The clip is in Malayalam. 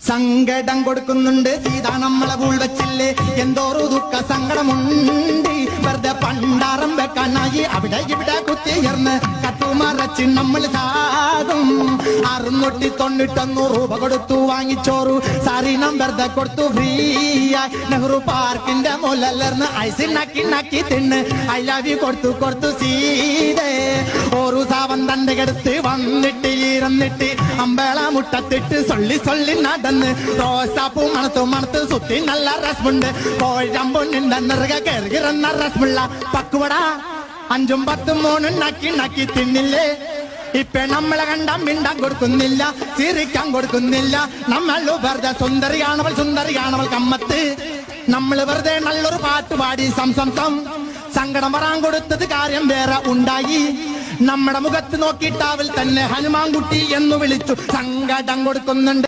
സങ്കടം കൊടുക്കുന്നുണ്ട് സീത നമ്മളെ കൂൾ വെച്ചില്ലേ എന്തോരു ദുഃഖ സങ്കടമുണ്ട് വെറുതെ പണ്ടാറം വെക്കാനായി അവിടെ ഇവിടെ കുത്തിയർന്ന് കട്ടുമറച്ച് നമ്മൾ സാകും 691 രൂപ കൊടുത്തു വാങ്ങിച്ചോറു സാരീനം വെറുതെ കൊടുത്തു ഫ്രീ ആയി നെഹ്റു പാർക്കിന്റെ മുലർന്ന് ഐസ് നക്കി നക്കി തിന്ന് ഐ ലവ് യു കൊടുത്തു സീതേ ഒരു സാവൻ തന്റെ കടുത്ത് വന്നിട്ട് ഇരുന്നിട്ട് അമ്പേള മുട്ടത്തിട്ട് സൊള്ളി നടന്ന് റോസാപ്പൂ മണത്ത് സുത്തി നല്ല രസമുണ്ട് കോഴമ്പൊന്നിന്റെ നിറക കയറുന്ന രസമുള്ള പക്കുവട 5 10 3 നക്കി തിന്നില്ലേ ഇപ്പൊ നമ്മളെ കണ്ട മിണ്ടാൻ കൊടുക്കുന്നില്ല ചിരിക്കാൻ കൊടുക്കുന്നില്ല നമ്മൾ വെറുതെ സുന്ദരിയാണവൾ കമ്മത്ത് നമ്മൾ വെറുതെ നല്ലൊരു പാട്ട് പാടി സങ്കടം വരാൻ കൊടുത്തത് കാര്യം വേറെ ഉണ്ടായി നമ്മുടെ മുഖത്ത് നോക്കിയിട്ടാവിൽ തന്നെ ഹനുമാൻകുട്ടി എന്ന് വിളിച്ചു സങ്കടം കൊടുക്കുന്നുണ്ട്.